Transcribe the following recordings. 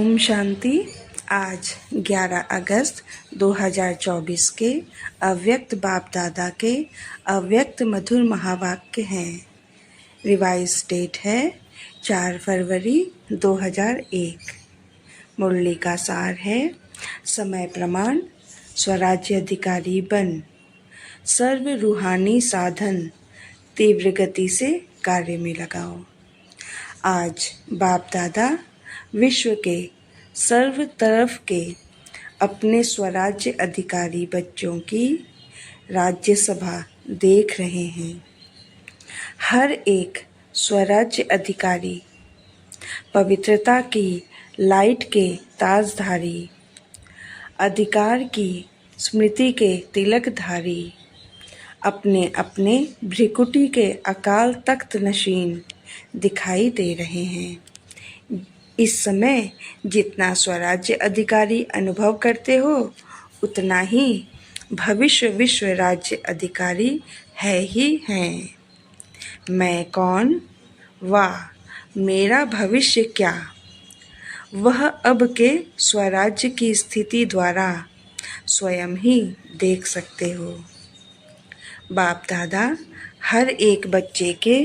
ओम शांति। आज 11 अगस्त 2024 के अव्यक्त बाप दादा के अव्यक्त मधुर महावाक्य हैं। रिवाइज डेट है 4 फरवरी 2001। मुरली का सार है, समय प्रमाण, स्वराज्य अधिकारी बन, सर्व रूहानी साधन, तीव्र गति से कार्य में लगाओ। आज बाप दादा विश्व के सर्व तरफ के अपने स्वराज्य अधिकारी बच्चों की राज्यसभा देख रहे हैं। हर एक स्वराज्य अधिकारी पवित्रता की लाइट के ताजधारी, अधिकार की स्मृति के तिलकधारी, अपने अपने भ्रिकुटी के अकाल तख्त नशीन दिखाई दे रहे हैं। इस समय जितना स्वराज्य अधिकारी अनुभव करते हो, उतना ही भविष्य विश्व राज्य अधिकारी है ही हैं। मैं कौन, वाह मेरा भविष्य क्या, वह अब के स्वराज्य की स्थिति द्वारा स्वयं ही देख सकते हो। बाप दादा हर एक बच्चे के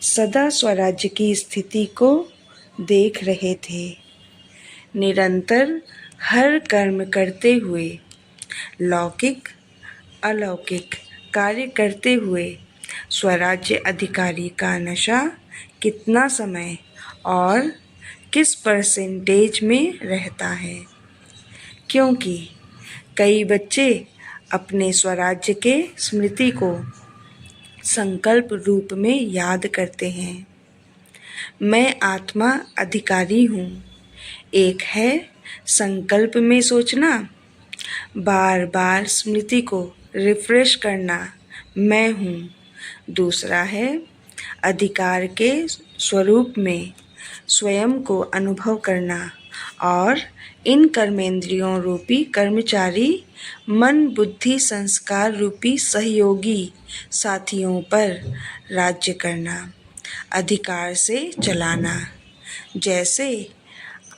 सदा स्वराज्य की स्थिति को देख रहे थे। निरंतर हर कर्म करते हुए, लौकिक अलौकिक कार्य करते हुए स्वराज्य अधिकारी का नशा कितना समय और किस परसेंटेज में रहता है, क्योंकि कई बच्चे अपने स्वराज्य के स्मृति को संकल्प रूप में याद करते हैं। मैं आत्मा अधिकारी हूँ। एक है संकल्प में सोचना, बार बार स्मृति को रिफ्रेश करना, मैं हूँ। दूसरा है अधिकार के स्वरूप में स्वयं को अनुभव करना और इन कर्मेंद्रियों रूपी कर्मचारी मन बुद्धि संस्कार रूपी सहयोगी साथियों पर राज्य करना, अधिकार से चलाना। जैसे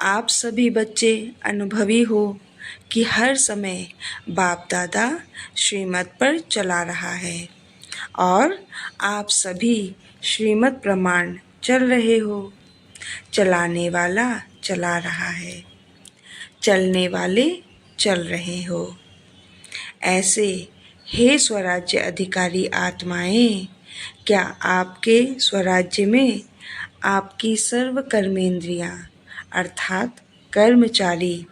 आप सभी बच्चे अनुभवी हो कि हर समय बाप दादा श्रीमत पर चला रहा है और आप सभी श्रीमत प्रमाण चल रहे हो। चलाने वाला चला रहा है, चलने वाले चल रहे हो। ऐसे हे स्वराज्य अधिकारी आत्माएं, क्या आपके स्वराज्य में आपकी सर्व कर्मेंद्रियां अर्थात कर्मचारी,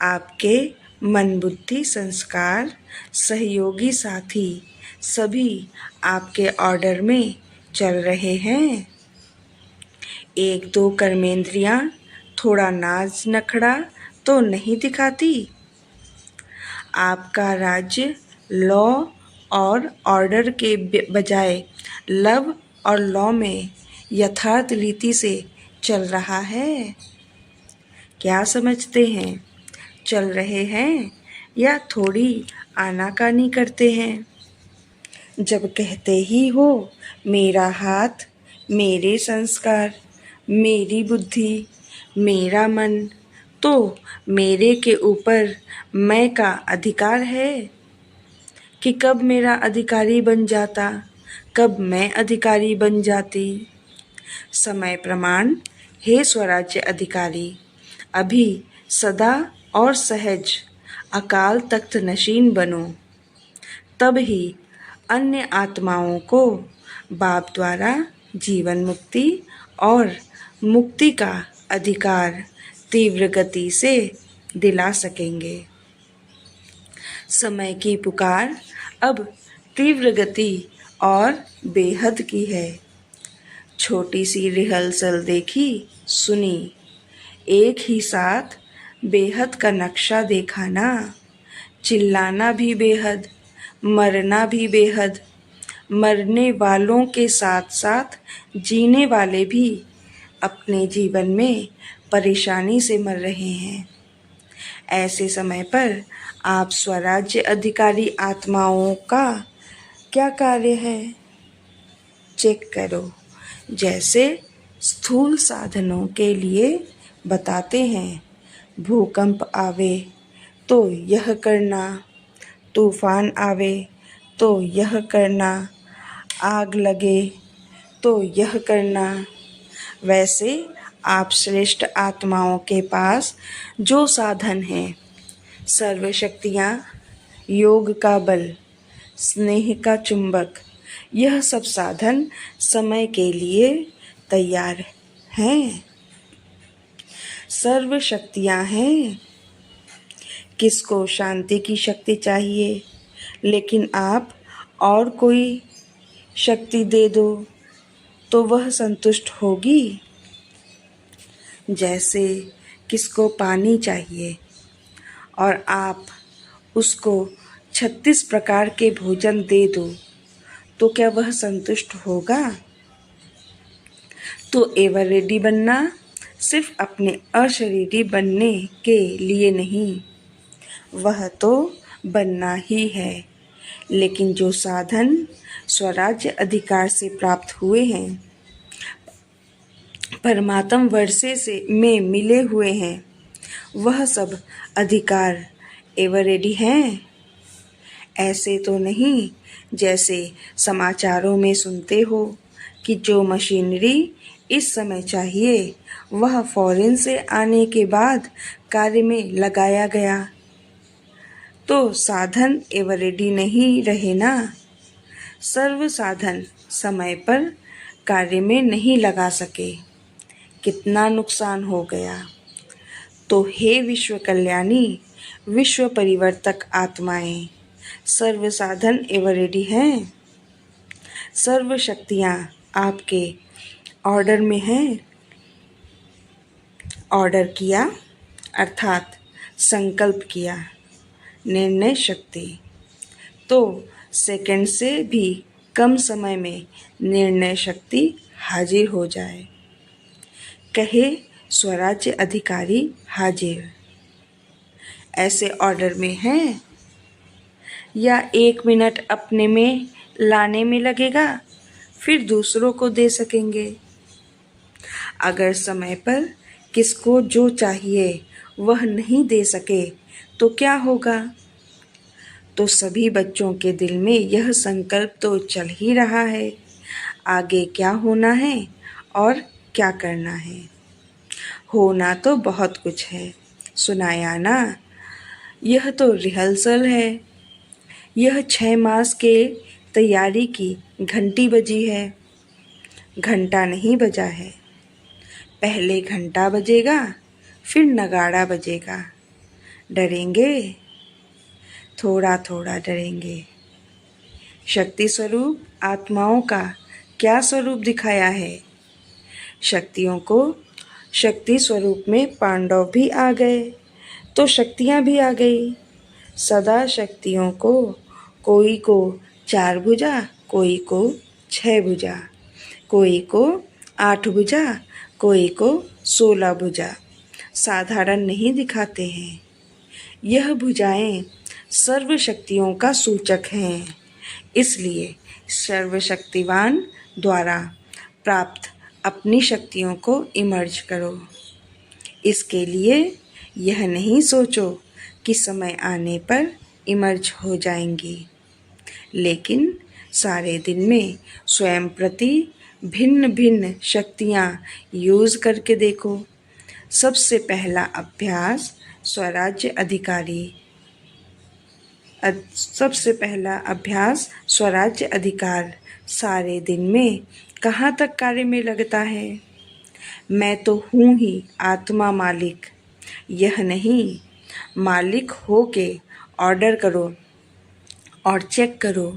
आपके मन बुद्धि संस्कार सहयोगी साथी सभी आपके ऑर्डर में चल रहे हैं? एक दो कर्मेंद्रियां थोड़ा नाज नखड़ा तो नहीं दिखाती? आपका राज्य लॉ और ऑर्डर के बजाय लव और लॉ में यथार्थ रीति से चल रहा है? क्या समझते हैं, चल रहे हैं या थोड़ी आनाकानी करते हैं? जब कहते ही हो मेरा हाथ, मेरे संस्कार, मेरी बुद्धि, मेरा मन, तो मेरे के ऊपर मैं का अधिकार है कि कब मेरा अधिकारी बन जाता, कब मैं अधिकारी बन जाती। समय प्रमाण, हे स्वराज्य अधिकारी, अभी सदा और सहज अकाल तख्त नशीन बनो, तब ही अन्य आत्माओं को बाप द्वारा जीवन मुक्ति और मुक्ति का अधिकार तीव्र गति से दिला सकेंगे। समय की पुकार अब तीव्र गति और बेहद की है। छोटी सी रिहर्सल देखी, सुनी, एक ही साथ बेहद का नक्शा देखा ना। चिल्लाना भी बेहद, मरना भी बेहद, मरने वालों के साथ साथ जीने वाले भी अपने जीवन में परेशानी से मर रहे हैं। ऐसे समय पर आप स्वराज्य अधिकारी आत्माओं का क्या कार्य है, चेक करो। जैसे स्थूल साधनों के लिए बताते हैं भूकंप आवे तो यह करना, तूफान आवे तो यह करना, आग लगे तो यह करना। वैसे आप श्रेष्ठ आत्माओं के पास जो साधन हैं, सर्वशक्तियाँ, योग का बल, स्नेह का चुंबक, यह सब साधन समय के लिए तैयार हैं। सर्व शक्तियाँ हैं। किसको शांति की शक्ति चाहिए, लेकिन आप और कोई शक्ति दे दो तो वह संतुष्ट होगी। जैसे किसको पानी चाहिए और आप उसको 36 प्रकार के भोजन दे दो तो क्या वह संतुष्ट होगा? तो एवर रेडी बनना सिर्फ अपने अशरीरी बनने के लिए नहीं, वह तो बनना ही है, लेकिन जो साधन स्वराज्य अधिकार से प्राप्त हुए हैं, परमात्म वर्षे से में मिले हुए हैं, वह सब अधिकार एवर रेडी हैं। ऐसे तो नहीं जैसे समाचारों में सुनते हो कि जो मशीनरी इस समय चाहिए वह फॉरेन से आने के बाद कार्य में लगाया गया, तो साधन एवर रेडी नहीं रहे ना। सर्व साधन समय पर कार्य में नहीं लगा सके, कितना नुकसान हो गया। तो हे विश्व कल्याणी, विश्व परिवर्तक आत्माएं, सर्व साधन एवर रेडी हैं। सर्व शक्तियाँ आपके ऑर्डर में हैं। ऑर्डर किया अर्थात संकल्प किया, निर्णय शक्ति, तो सेकंड से भी कम समय में निर्णय शक्ति हाजिर हो जाए। कहे स्वराज्य अधिकारी हाजिर। ऐसे ऑर्डर में हैं या 1 मिनट अपने में लाने में लगेगा, फिर दूसरों को दे सकेंगे। अगर समय पर किसको जो चाहिए वह नहीं दे सके तो क्या होगा? तो सभी बच्चों के दिल में यह संकल्प तो चल ही रहा है, आगे क्या होना है और क्या करना है। होना तो बहुत कुछ है, सुनाया ना। यह तो रिहर्सल है। यह 6 मास के तैयारी की घंटी बजी है, घंटा नहीं बजा है। पहले घंटा बजेगा, फिर नगाड़ा बजेगा। डरेंगे, थोड़ा थोड़ा डरेंगे। शक्ति स्वरूप आत्माओं का क्या स्वरूप दिखाया है? शक्तियों को शक्ति स्वरूप में पांडव भी आ गए तो शक्तियाँ भी आ गई। सदा शक्तियों को कोई को 4 भुजा, कोई को 6 भुजा, कोई को 8 भुजा, कोई को 16 भुजा साधारण नहीं दिखाते हैं। यह भुजाएं सर्व शक्तियों का सूचक हैं। इसलिए सर्वशक्तिवान द्वारा प्राप्त अपनी शक्तियों को इमर्ज करो। इसके लिए यह नहीं सोचो कि समय आने पर इमर्ज हो जाएंगी, लेकिन सारे दिन में स्वयं प्रति भिन्न भिन्न शक्तियाँ यूज़ करके देखो। सबसे पहला अभ्यास स्वराज्य अधिकारी सबसे पहला अभ्यास स्वराज्य अधिकार सारे दिन में कहाँ तक कार्य में लगता है? मैं तो हूँ ही आत्मा मालिक, यह नहीं। मालिक हो के ऑर्डर करो और चेक करो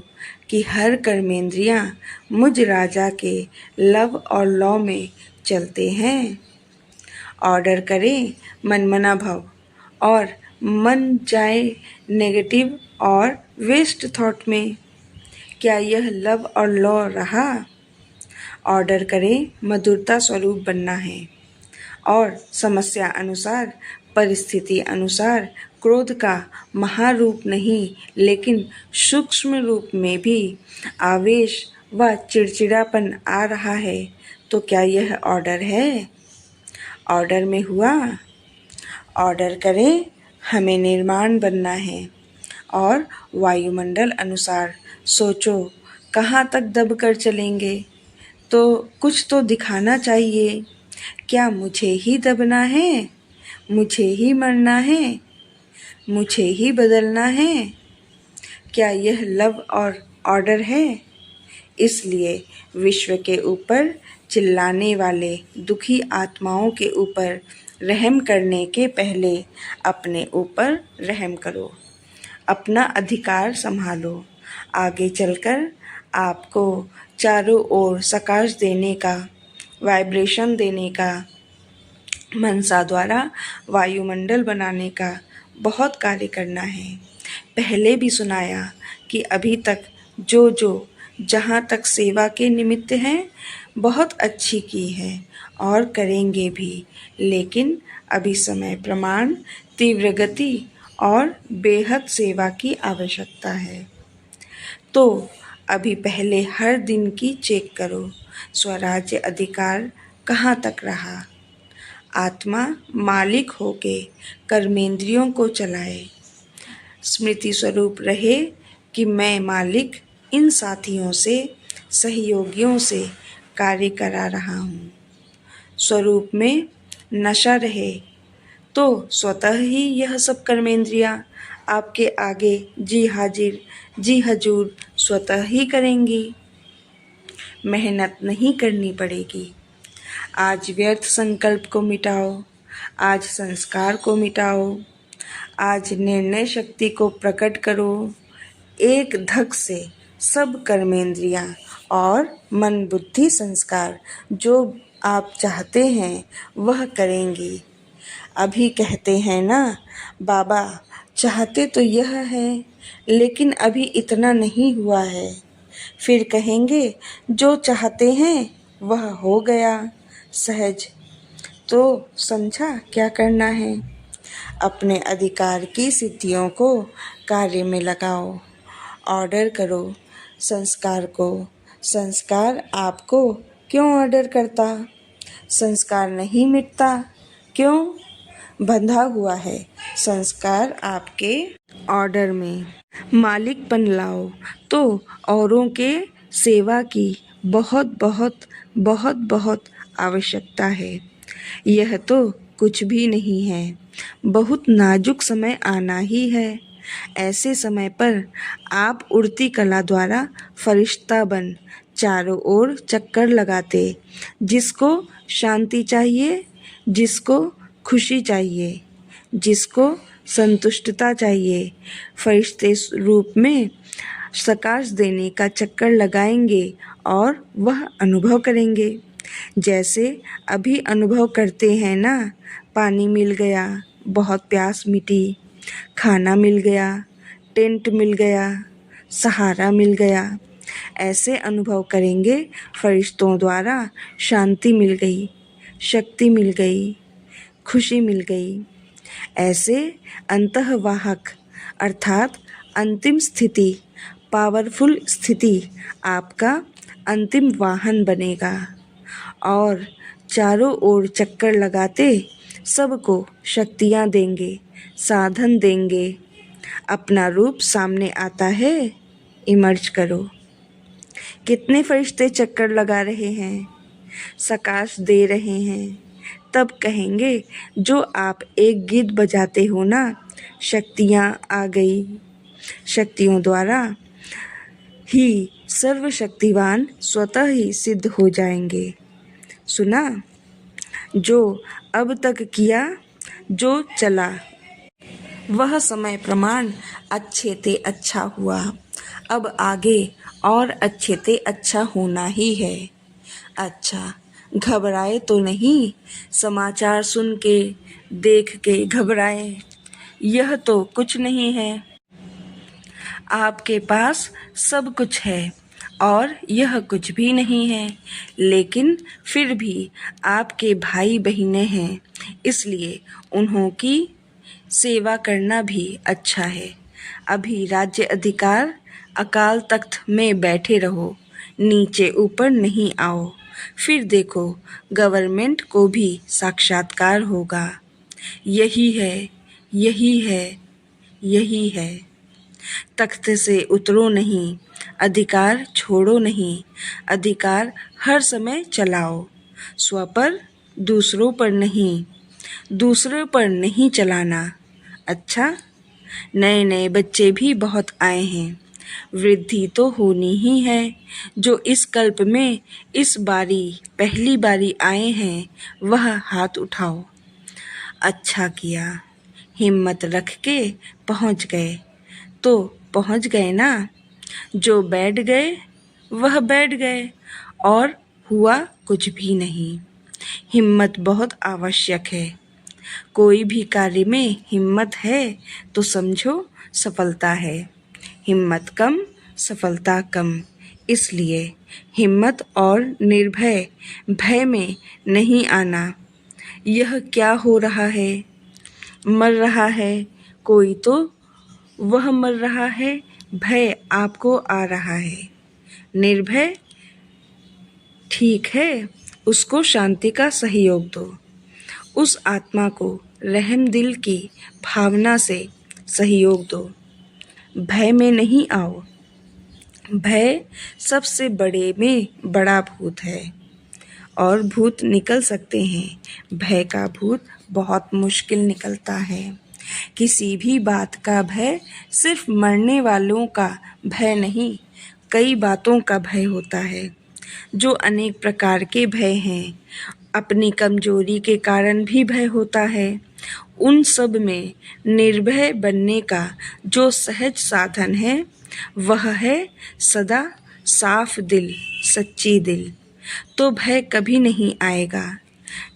कि हर कर्मेंद्रियाँ मुझ राजा के लव और लॉ में चलते हैं। ऑर्डर करें मनमना भव और मन जाए नेगेटिव और वेस्ट थॉट में, क्या यह लव और लॉ रहा? ऑर्डर करें मधुरता स्वरूप बनना है और समस्या अनुसार, परिस्थिति अनुसार क्रोध का महारूप नहीं लेकिन सूक्ष्म रूप में भी आवेश व चिड़चिड़ापन आ रहा है, तो क्या यह ऑर्डर है? ऑर्डर में हुआ? ऑर्डर करें, हमें निर्माण बनना है। और वायुमंडल अनुसार सोचो कहाँ तक दब कर चलेंगे। तो कुछ तो दिखाना चाहिए। क्या मुझे ही दबना है? मुझे ही मरना है? मुझे ही बदलना है? क्या यह लव और ऑर्डर है? इसलिए विश्व के ऊपर चिल्लाने वाले दुखी आत्माओं के ऊपर रहम करने के पहले अपने ऊपर रहम करो। अपना अधिकार संभालो। आगे चलकर आपको चारों ओर सकाश देने का, वाइब्रेशन देने का, मनसा द्वारा वायुमंडल बनाने का बहुत कार्य करना है। पहले भी सुनाया कि अभी तक जो जहाँ तक सेवा के निमित्त हैं बहुत अच्छी की है और करेंगे भी, लेकिन अभी समय प्रमाण, तीव्र गति और बेहद सेवा की आवश्यकता है। तो अभी पहले हर दिन की चेक करो, स्वराज्य अधिकार कहाँ तक रहा। आत्मा मालिक होके कर्मेंद्रियों को चलाए। स्मृति स्वरूप रहे कि मैं मालिक इन साथियों से, सहयोगियों से कार्य करा रहा हूँ। स्वरूप में नशा रहे तो स्वतः ही यह सब कर्मेंद्रियाँ आपके आगे जी हाजिर, जी हजूर स्वतः ही करेंगी। मेहनत नहीं करनी पड़ेगी। आज व्यर्थ संकल्प को मिटाओ, आज संस्कार को मिटाओ, आज निर्णय शक्ति को प्रकट करो। एक धक से सब कर्मेंद्रियाँ और मन बुद्धि संस्कार जो आप चाहते हैं वह करेंगी। अभी कहते हैं ना बाबा, चाहते तो यह है लेकिन अभी इतना नहीं हुआ है। फिर कहेंगे जो चाहते हैं वह हो गया सहज। तो समझा क्या करना है। अपने अधिकार की सिद्धियों को कार्य में लगाओ। ऑर्डर करो संस्कार को। संस्कार आपको क्यों ऑर्डर करता? संस्कार नहीं मिटता। क्यों? बंधा हुआ है संस्कार आपके ऑर्डर में। मालिकपन लाओ तो औरों के सेवा की बहुत बहुत बहुत बहुत आवश्यकता है। यह तो कुछ भी नहीं है, बहुत नाजुक समय आना ही है। ऐसे समय पर आप उड़ती कला द्वारा फरिश्ता बन चारों ओर चक्कर लगाते, जिसको शांति चाहिए, जिसको खुशी चाहिए, जिसको संतुष्टता चाहिए, फरिश्ते रूप में सकाश देने का चक्कर लगाएंगे और वह अनुभव करेंगे। जैसे अभी अनुभव करते हैं ना, पानी मिल गया, बहुत प्यास मिटी, खाना मिल गया, टेंट मिल गया, सहारा मिल गया। ऐसे अनुभव करेंगे फरिश्तों द्वारा शांति मिल गई, शक्ति मिल गई, खुशी मिल गई। ऐसे अंतःवाहक अर्थात अंतिम स्थिति, पावरफुल स्थिति आपका अंतिम वाहन बनेगा और चारों ओर चक्कर लगाते सबको शक्तियाँ देंगे, साधन देंगे। अपना रूप सामने आता है, इमर्ज करो। कितने फरिश्ते चक्कर लगा रहे हैं, सकाश दे रहे हैं। तब कहेंगे जो आप एक गीत बजाते हो ना, शक्तियाँ आ गई। शक्तियों द्वारा ही सर्वशक्तिवान स्वतः ही सिद्ध हो जाएंगे। सुना? जो अब तक किया, जो चला, वह समय प्रमाण अच्छे ते अच्छा हुआ। अब आगे और अच्छे ते अच्छा होना ही है। अच्छा, घबराए तो नहीं, समाचार सुन के, देख के घबराए, यह तो कुछ नहीं है। आपके पास सब कुछ है और यह कुछ भी नहीं है, लेकिन फिर भी आपके भाई बहनें हैं, इसलिए उन्हों की सेवा करना भी अच्छा है। अभी राज्य अधिकार अकाल तख्त में बैठे रहो, नीचे ऊपर नहीं आओ। फिर देखो गवर्नमेंट को भी साक्षात्कार होगा। यही है, यही है, यही है। तख्त से उतरो नहीं, अधिकार छोड़ो नहीं, अधिकार हर समय चलाओ, स्व पर दूसरों पर नहीं, दूसरों पर नहीं चलाना। अच्छा, नए नए बच्चे भी बहुत आए हैं, वृद्धि तो होनी ही है। जो इस कल्प में इस बारी पहली बारी आए हैं, वह हाथ उठाओ। अच्छा किया, हिम्मत रख के पहुँच गए तो पहुँच गए ना। जो बैठ गए वह बैठ गए और हुआ कुछ भी नहीं। हिम्मत बहुत आवश्यक है। कोई भी कार्य में हिम्मत है तो समझो सफलता है। हिम्मत कम, सफलता कम। इसलिए हिम्मत और निर्भय भय में नहीं आना। यह क्या हो रहा है? मर रहा है कोई तो वह मर रहा है, भय आपको आ रहा है। निर्भय ठीक है, उसको शांति का सहयोग दो। उस आत्मा को रहम दिल की भावना से सहयोग दो। भय में नहीं आओ। भय सबसे बड़े में बड़ा भूत है और भूत निकल सकते हैं। भय का भूत बहुत मुश्किल निकलता है। किसी भी बात का भय सिर्फ मरने वालों का भय नहीं, कई बातों का भय होता है। जो अनेक प्रकार के भय हैं। अपनी कमजोरी के कारण भी भय होता है। उन सब में निर्भय बनने का जो सहज साधन है, वह है सदा साफ दिल, सच्ची दिल। तो भय कभी नहीं आएगा।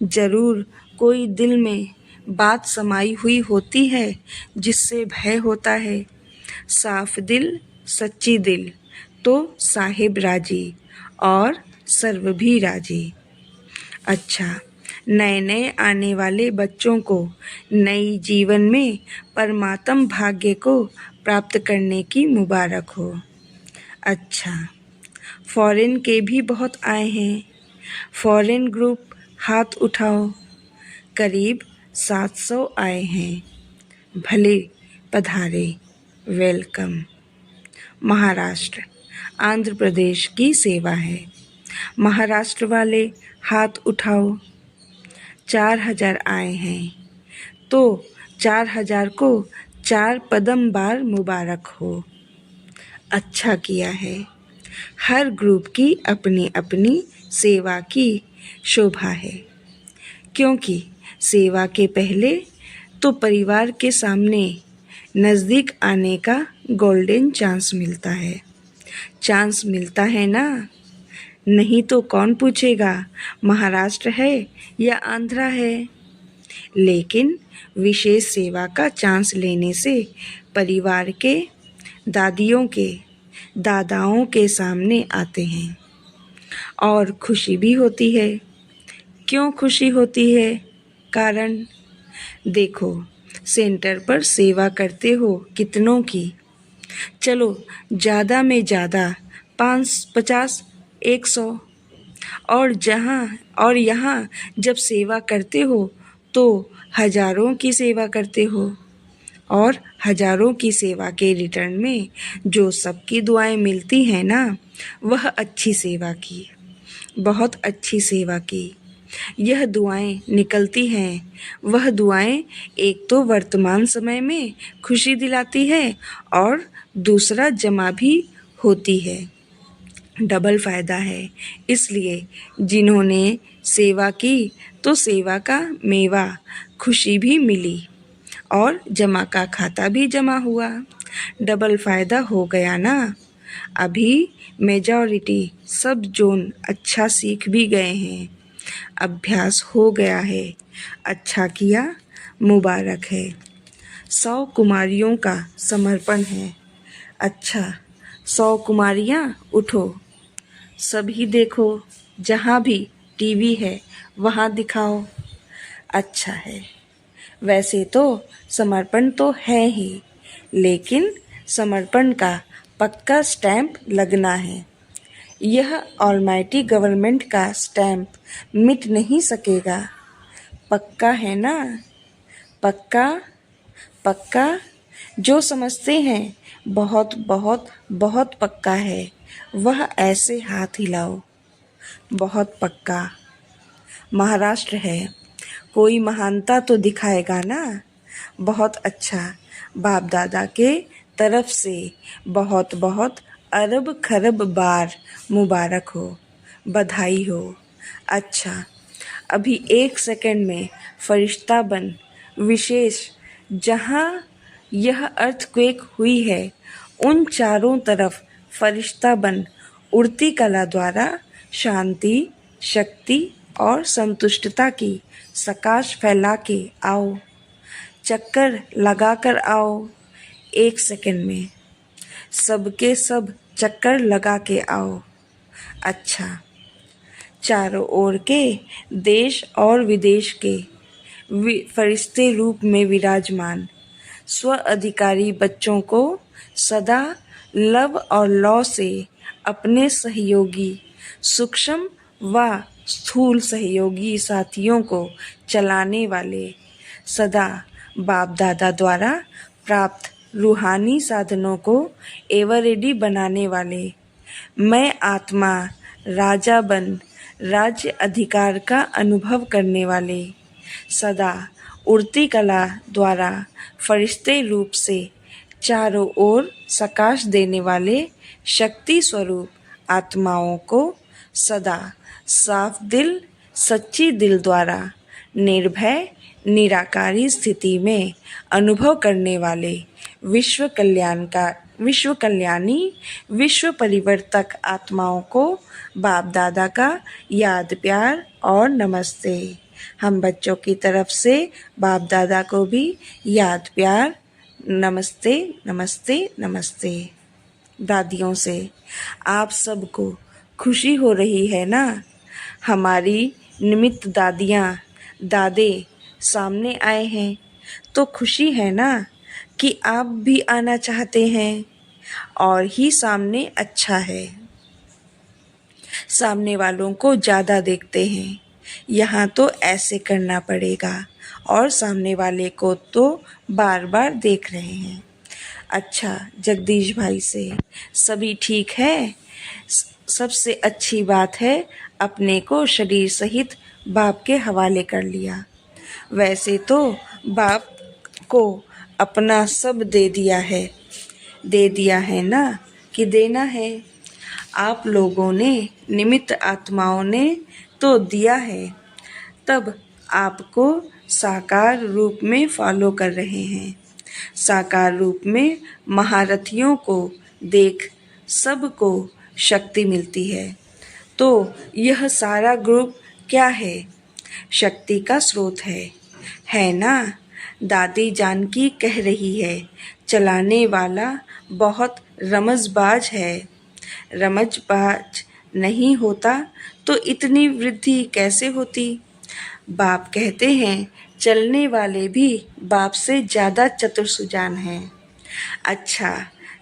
जरूर कोई दिल में बात समाई हुई होती है जिससे भय होता है। साफ दिल, सच्ची दिल तो साहिब राजी और सर्व भी राजी। अच्छा, नए नए आने वाले बच्चों को नई जीवन में परमात्म भाग्य को प्राप्त करने की मुबारक हो। अच्छा, फॉरेन के भी बहुत आए हैं। फॉरेन ग्रुप हाथ उठाओ। करीब 700 आए हैं। भले पधारे, वेलकम। महाराष्ट्र, आंध्र प्रदेश की सेवा है। महाराष्ट्र वाले हाथ उठाओ। 4000 आए हैं तो 4000 को 4 पदम बार मुबारक हो। अच्छा किया है। हर ग्रुप की अपनी अपनी सेवा की शोभा है, क्योंकि सेवा के पहले तो परिवार के सामने नज़दीक आने का गोल्डन चांस मिलता है। चांस मिलता है ना, नहीं तो कौन पूछेगा महाराष्ट्र है या आंध्रा है। लेकिन विशेष सेवा का चांस लेने से परिवार के दादियों के दादाओं के सामने आते हैं और खुशी भी होती है। क्यों खुशी होती है? कारण देखो, सेंटर पर सेवा करते हो कितनों की। चलो ज़्यादा में ज़्यादा 50, 100 और यहाँ जब सेवा करते हो तो हजारों की सेवा करते हो और हजारों की सेवा के रिटर्न में जो सबकी दुआएं मिलती हैं ना, वह अच्छी सेवा की, बहुत अच्छी सेवा की। यह दुआएं निकलती हैं। वह दुआएं एक तो वर्तमान समय में खुशी दिलाती है और दूसरा जमा भी होती है। डबल फ़ायदा है। इसलिए जिन्होंने सेवा की तो सेवा का मेवा खुशी भी मिली और जमा का खाता भी जमा हुआ। डबल फ़ायदा हो गया ना। अभी मेजॉरिटी सब जोन अच्छा सीख भी गए हैं। अभ्यास हो गया है। अच्छा किया, मुबारक है। 100 कुमारियों का समर्पण है। अच्छा, 100 कुमारियाँ उठो। सभी देखो, जहाँ भी टीवी है वहाँ दिखाओ। अच्छा है। वैसे तो समर्पण तो है ही, लेकिन समर्पण का पक्का स्टैंप लगना है। यह ऑलमाइटी गवर्नमेंट का स्टैंप मिट नहीं सकेगा। पक्का है ना? पक्का पक्का। जो समझते हैं बहुत बहुत बहुत पक्का है, वह ऐसे हाथ हिलाओ। बहुत पक्का। महाराष्ट्र है, कोई महानता तो दिखाएगा ना। बहुत अच्छा। बाप दादा के तरफ से बहुत बहुत अरब खरब बार मुबारक हो, बधाई हो। अच्छा, अभी 1 सेकंड में फरिश्ता बन विशेष जहाँ यह अर्थक्वेक हुई है, उन चारों तरफ फरिश्ता बन उड़ती कला द्वारा शांति, शक्ति और संतुष्टता की सकाश फैला के आओ। चक्कर लगा कर आओ। 1 सेकंड में सबके सब चक्कर लगा के आओ। अच्छा, चारों ओर के देश और विदेश के फरिश्ते रूप में विराजमान स्व अधिकारी बच्चों को सदा लव और लौ से अपने सहयोगी सूक्ष्म व स्थूल सहयोगी साथियों को चलाने वाले, सदा बाप दादा द्वारा प्राप्त रूहानी साधनों को एवरेडी बनाने वाले, मैं आत्मा राजा बन राज्य अधिकार का अनुभव करने वाले, सदा उड़ती कला द्वारा फरिश्ते रूप से चारों ओर सकाश देने वाले शक्ति स्वरूप आत्माओं को सदा साफ दिल सच्ची दिल द्वारा निर्भय निराकारी स्थिति में अनुभव करने वाले विश्व कल्याणी विश्व परिवर्तक आत्माओं को बाप दादा का याद प्यार और नमस्ते। हम बच्चों की तरफ से बाप दादा को भी याद प्यार नमस्ते नमस्ते नमस्ते। दादियों से आप सबको खुशी हो रही है ना। हमारी निमित्त दादियाँ दादे सामने आए हैं तो खुशी है ना कि आप भी आना चाहते हैं। और ही सामने अच्छा है, सामने वालों को ज़्यादा देखते हैं, यहाँ तो ऐसे करना पड़ेगा और सामने वाले को तो बार बार देख रहे हैं। अच्छा, जगदीश भाई से सभी ठीक है। सबसे अच्छी बात है अपने को शरीर सहित बाप के हवाले कर लिया। वैसे तो बाप को अपना सब दे दिया है ना कि देना है। आप लोगों ने निमित्त आत्माओं ने तो दिया है, तब आपको साकार रूप में फॉलो कर रहे हैं। साकार रूप में महारथियों को देख सबको शक्ति मिलती है। तो यह सारा ग्रुप क्या है? शक्ति का स्रोत है ना। दादी जानकी कह रही है, चलाने वाला बहुत रमजबाज है। रमजबाज नहीं होता तो इतनी वृद्धि कैसे होती? बाप कहते हैं चलने वाले भी बाप से ज़्यादा चतुर सुजान हैं। अच्छा,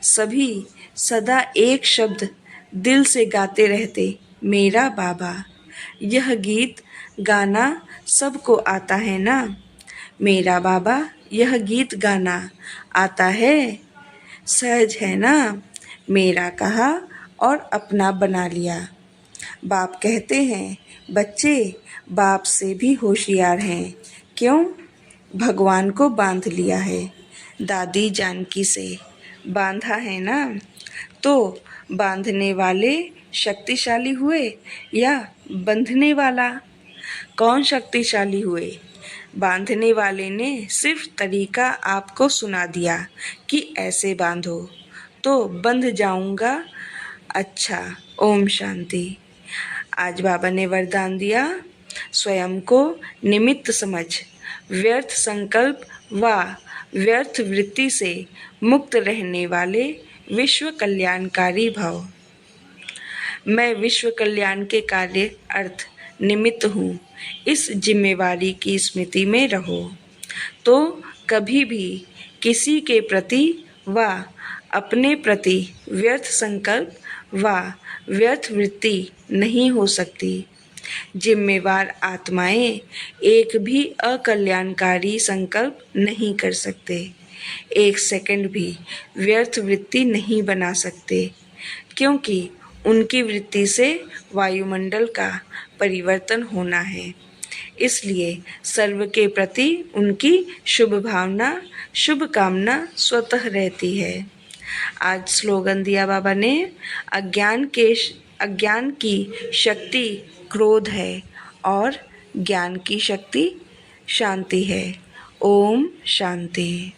सभी सदा एक शब्द दिल से गाते रहते, मेरा बाबा। यह गीत गाना सबको आता है ना। मेरा बाबा, यह गीत गाना आता है, सहज है ना। मेरा कहा और अपना बना लिया। बाप कहते हैं बच्चे बाप से भी होशियार हैं। क्यों? भगवान को बांध लिया है। दादी जानकी से बांधा है ना। तो बांधने वाले शक्तिशाली हुए या बंधने वाला? कौन शक्तिशाली हुए? बांधने वाले ने सिर्फ तरीका आपको सुना दिया कि ऐसे बांधो तो बंध जाऊंगा। अच्छा, ओम शांति। आज बाबा ने वरदान दिया, स्वयं को निमित्त समझ व्यर्थ संकल्प व व्यर्थ वृत्ति से मुक्त रहने वाले विश्व कल्याणकारी भव। मैं विश्व कल्याण के कार्य अर्थ निमित्त हूँ। इस जिम्मेवारी की स्मृति में रहो तो कभी भी किसी के प्रति व अपने प्रति व्यर्थ संकल्प व व्यर्थ वृत्ति नहीं हो सकती। जिम्मेवार आत्माएं एक भी अकल्याणकारी संकल्प नहीं कर सकते, एक सेकंड भी व्यर्थ वृत्ति नहीं बना सकते, क्योंकि उनकी वृत्ति से वायुमंडल का परिवर्तन होना है। इसलिए सर्व के प्रति उनकी शुभ भावना, शुभ कामना स्वतः रहती है। आज स्लोगन दिया बाबा ने, अज्ञान की शक्ति क्रोध है और ज्ञान की शक्ति शांति है। ओम शांति।